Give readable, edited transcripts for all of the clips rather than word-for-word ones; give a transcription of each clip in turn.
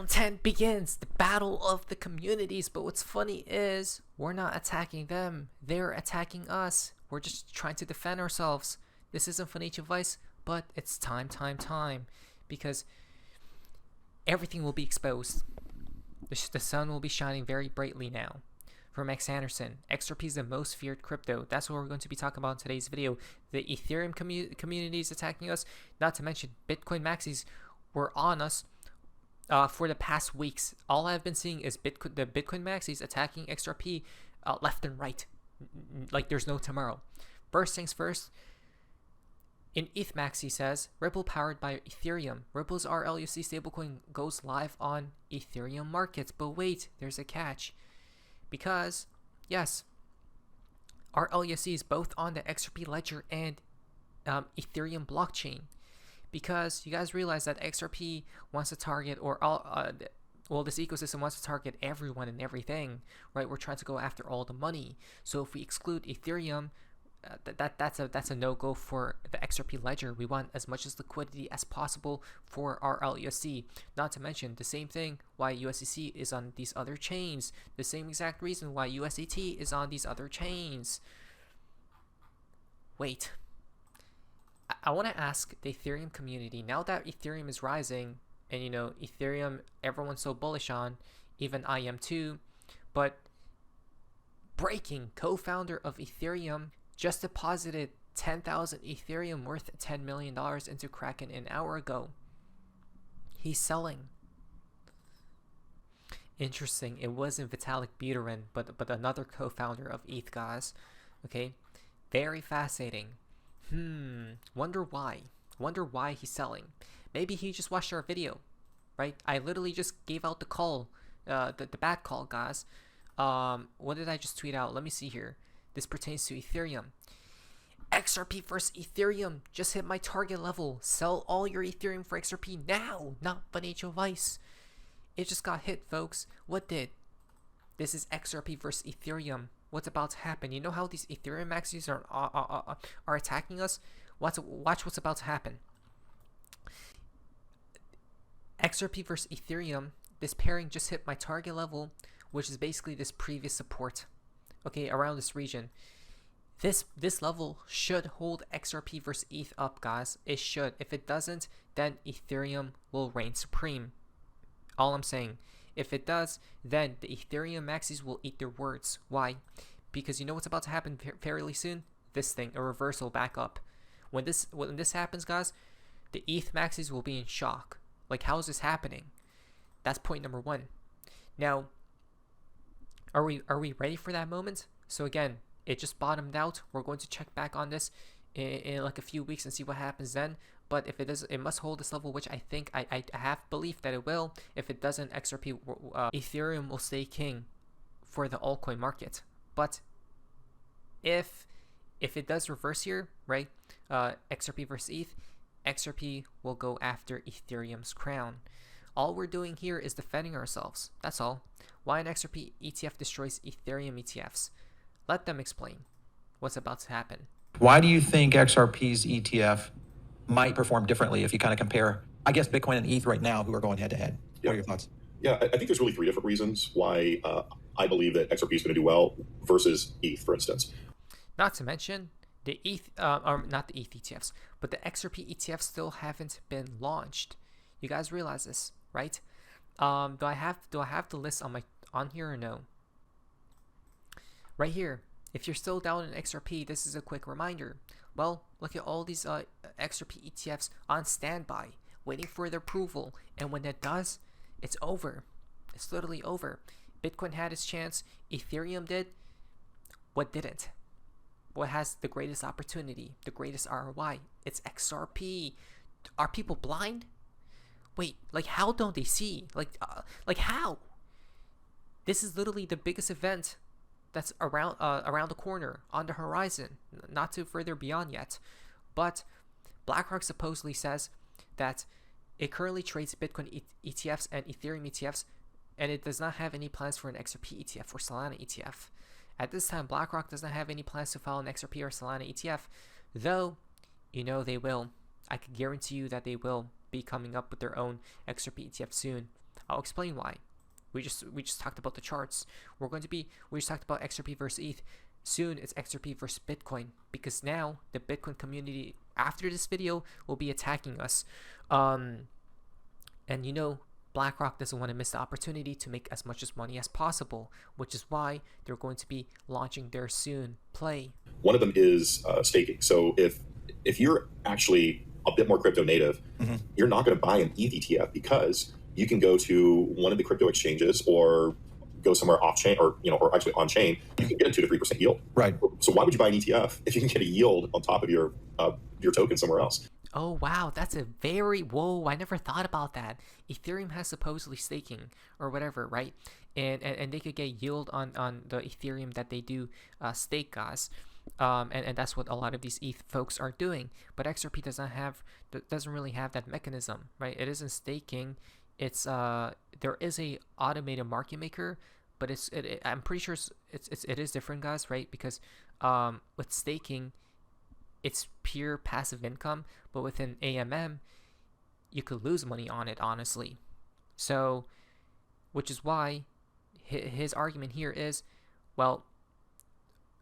Round 10 begins, the battle of the communities. But what's funny is we're not attacking them. They're attacking us. We're just trying to defend ourselves. This isn't financial advice, but it's time. Because everything will be exposed. The sun will be shining very brightly now. From X Anderson, XRP is the most feared crypto. That's what we're going to be talking about in today's video. The Ethereum community is attacking us. Not to mention, Bitcoin maxis were on us for the past weeks. All I've been seeing is the Bitcoin maxis attacking XRP left and right, like there's no tomorrow. First things first. In ETH Maxi says, Ripple powered by Ethereum. Ripple's RLUC stablecoin goes live on Ethereum markets. But wait, there's a catch. Because, yes, RLUC is both on the XRP ledger and Ethereum blockchain. Because you guys realize that XRP wants to target, or this ecosystem wants to target everyone and everything, right? We're trying to go after all the money. So if we exclude Ethereum, that's a no-go for the XRP ledger. We want as much as liquidity as possible for our RLUC. Not to mention the same thing why USDC is on these other chains. The same exact reason why USDT is on these other chains. Wait. I want to ask the Ethereum community, now that Ethereum is rising, and Ethereum, everyone's so bullish on, even I am too, but breaking, co-founder of Ethereum just deposited 10,000 Ethereum worth $10 million into Kraken an hour ago. He's selling. Interesting. It wasn't Vitalik Buterin, but another co-founder of ETH, guys. Okay, very fascinating. Wonder why. Wonder why he's selling. Maybe he just watched our video, right? I literally just gave out the call, the bad call, guys. What did I just tweet out? Let me see here. This pertains to Ethereum. XRP versus Ethereum just hit my target level. Sell all your Ethereum for XRP now, not financial advice. It just got hit, folks. What did? This is XRP versus Ethereum. What's about to happen? You know how these Ethereum maxis are attacking us? Watch what's about to happen. XRP versus Ethereum. This pairing just hit my target level, which is basically this previous support. Okay, around this region. This level should hold XRP versus ETH up, guys. It should. If it doesn't, then Ethereum will reign supreme. All I'm saying. If it does, then the Ethereum maxis will eat their words. Why? Because you know what's about to happen fairly soon? This thing, a reversal back up. When this happens, guys, the ETH maxis will be in shock. Like, how is this happening? That's point number one. Now, are we ready for that moment? So again, it just bottomed out. We're going to check back on this in like a few weeks and see what happens then. But if it does, it must hold this level, which I think I have belief that it will. If it doesn't, XRP Ethereum will stay king for the altcoin market. But if it does reverse here, right? XRP versus ETH, XRP will go after Ethereum's crown. All we're doing here is defending ourselves. That's all. Why an XRP ETF destroys Ethereum ETFs? Let them explain what's about to happen. Why do you think XRP's ETF might perform differently if you kind of compare, I guess, Bitcoin and ETH right now, who are going head to head? What are your thoughts? Yeah, I think there's really three different reasons why I believe that XRP is going to do well versus ETH, for instance. Not to mention the ETH, or not the ETH ETFs, but the XRP ETFs still haven't been launched. You guys realize this, right? Do I have the list on here or no? Right here. If you're still down in XRP, this is a quick reminder. Well, look at all these XRP ETFs on standby, waiting for their approval. And when that does, it's over. It's literally over. Bitcoin had its chance. Ethereum did. What didn't? What has the greatest opportunity, the greatest ROI? It's XRP. Are people blind? Wait, like how don't they see? Like how? This is literally the biggest event that's around the corner, on the horizon, not too further beyond yet. But BlackRock supposedly says that it currently trades Bitcoin ETFs and Ethereum ETFs, and it does not have any plans for an XRP ETF or Solana ETF. At this time, BlackRock does not have any plans to file an XRP or Solana ETF, though, you know they will. I can guarantee you that they will be coming up with their own XRP ETF soon. I'll explain why. We just talked about the charts. We just talked about XRP versus ETH. Soon it's XRP versus Bitcoin, because now the Bitcoin community after this video will be attacking us. And you know, BlackRock doesn't want to miss the opportunity to make as much money as possible, which is why they're going to be launching their soon play. One of them is staking. So if you're actually a bit more crypto native, you're not going to buy an ETH ETF because you can go to one of the crypto exchanges or go somewhere off chain, or actually on chain. You can get a 2 to 3% yield. Right. So why would you buy an ETF if you can get a yield on top of your token somewhere else? Oh wow, that's a very whoa! I never thought about that. Ethereum has supposedly staking or whatever, right? And they could get yield on the Ethereum that they do stake, guys. And that's what a lot of these ETH folks are doing. But XRP doesn't really have that mechanism, right? It isn't staking. It's there is a automated market maker, but I'm pretty sure it is different, guys, right? Because with staking, it's pure passive income, but within AMM, you could lose money on it, honestly. So, which is why his argument here is, well,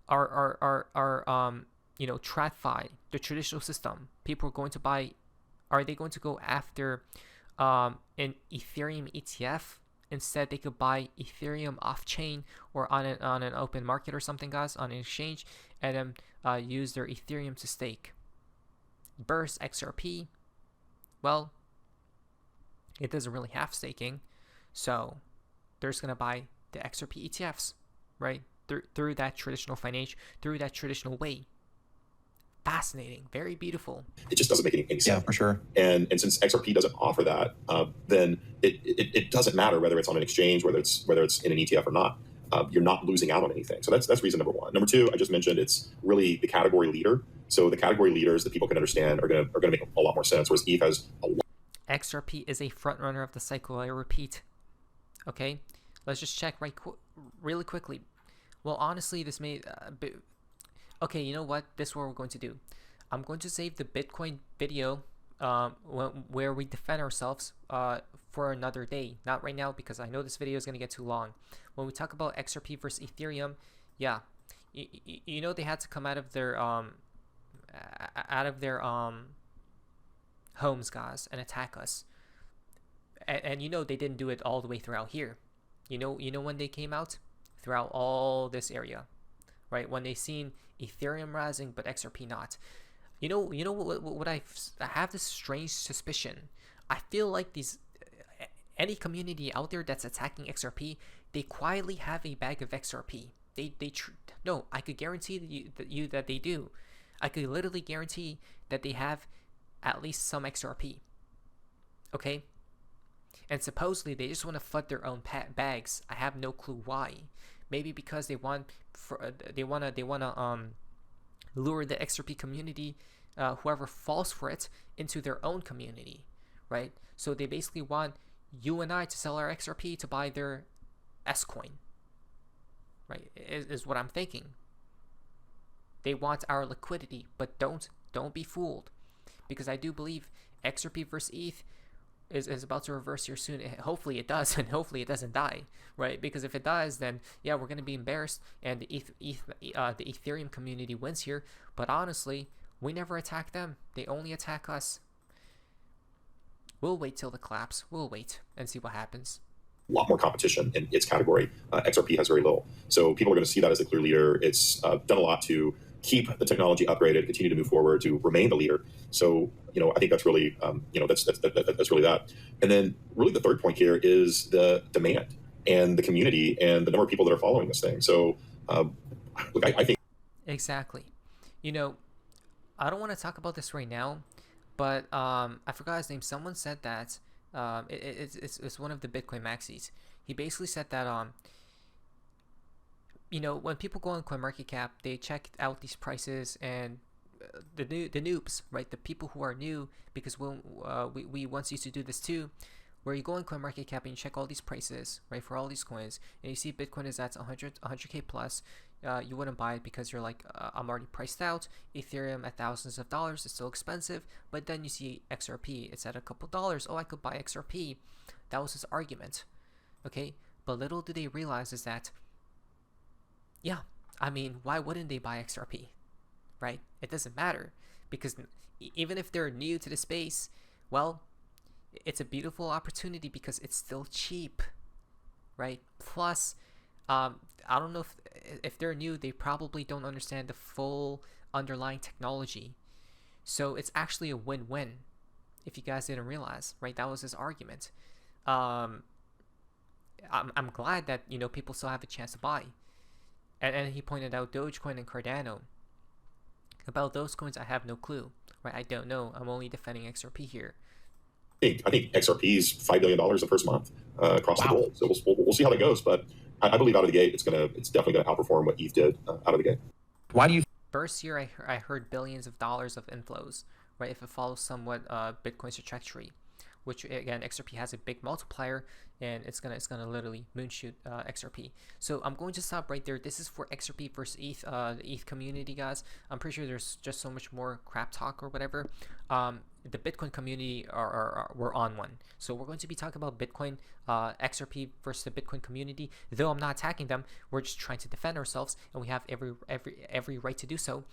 our TradFi, the traditional system, people are going to buy. Are they going to go after an Ethereum ETF? Instead, they could buy Ethereum off-chain or on an open market or something, guys, on an exchange, and then use their Ethereum to stake. Burst XRP, well, it doesn't really have staking, so they're just gonna buy the XRP ETFs, right? Through that traditional through that traditional way. Fascinating, very beautiful. It just doesn't make any sense. Yeah, for sure. And since XRP doesn't offer that, then it doesn't matter whether it's on an exchange, whether it's in an ETF or not. You're not losing out on anything. So that's reason number one. Number two, I just mentioned it's really the category leader. So the category leaders that people can understand are gonna make a lot more sense. Whereas ETH has a lot. XRP is a front runner of the cycle. I repeat. Okay, let's just check really quickly. Well, honestly, this may okay, you know what? This is what we're going to do. I'm going to save the Bitcoin video where we defend ourselves for another day. Not right now, because I know this video is going to get too long. When we talk about XRP versus Ethereum, yeah, you know they had to come out of their homes, guys, and attack us. And you know they didn't do it all the way throughout here. You know when they came out? Throughout all this area, right? When they seen Ethereum rising but XRP not. You know what I have this strange suspicion. I feel like any community out there that's attacking XRP, they quietly have a bag of XRP. No, I could guarantee that they do. I could literally guarantee that they have at least some XRP. Okay? And supposedly they just want to flood their own bags. I have no clue why. Maybe because they wanna lure the XRP community, whoever falls for it, into their own community, right? So they basically want you and I to sell our XRP to buy their S coin, right? Is what I'm thinking. They want our liquidity, but don't be fooled, because I do believe XRP versus ETH is about to reverse here soon. Hopefully it does, and hopefully it doesn't die, right? Because if it does, then yeah, we're going to be embarrassed, and the Ethereum community wins here. But honestly, we never attack them. They only attack us. We'll wait till the collapse. We'll wait and see what happens. A lot more competition in its category. XRP has very little. So people are going to see that as the clear leader. It's done a lot to keep the technology upgraded, continue to move forward, to remain the leader. So, I think that's really, that's really that. And then really the third point here is the demand and the community and the number of people that are following this thing. So, look, I think. Exactly. I don't want to talk about this right now, but I forgot his name. Someone said that it's one of the Bitcoin maxis. He basically said that when people go on CoinMarketCap, they check out these prices, and the noobs, right? The people who are new, because we once used to do this too, where you go on CoinMarketCap and you check all these prices, right, for all these coins, and you see Bitcoin is at 100K plus. You wouldn't buy it because you're like, I'm already priced out. Ethereum at thousands of dollars is still expensive. But then you see XRP, it's at a couple dollars. Oh, I could buy XRP. That was his argument. Okay, but little do they realize is that, yeah, I mean, why wouldn't they buy XRP, right? It doesn't matter, because even if they're new to the space, well, it's a beautiful opportunity because it's still cheap, right? Plus, I don't know if they're new, they probably don't understand the full underlying technology. So it's actually a win-win, if you guys didn't realize, right? That was his argument. I'm glad that, you know, people still have a chance to buy. And he pointed out Dogecoin and Cardano. About those coins, I have no clue, right? I don't know. I'm only defending XRP here. I think XRP is $5 billion the first month across the board. So we'll see how that goes. But I believe out of the gate, it's definitely going to outperform what ETH did out of the gate. Why do you First year, I heard billions of dollars of inflows, right? If it follows somewhat Bitcoin's trajectory, which again, XRP has a big multiplier, and it's gonna literally moonshoot XRP. So I'm going to stop right there. This is for XRP versus ETH, the ETH community, guys. I'm pretty sure there's just so much more crap talk or whatever. The Bitcoin community we're on one. So we're going to be talking about Bitcoin, XRP versus the Bitcoin community. Though I'm not attacking them, we're just trying to defend ourselves, and we have every right to do so.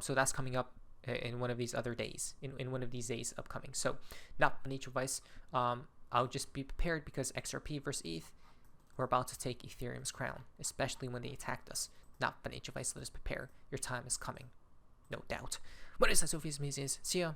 So that's coming up in one of these other days, in one of these days upcoming. So not financial advice. I'll just be prepared, because XRP versus ETH, we're about to take Ethereum's crown, especially when they attacked us. Not financial advice. Let us prepare. Your time is coming, no doubt. What is that, Sophie's Museums? See ya.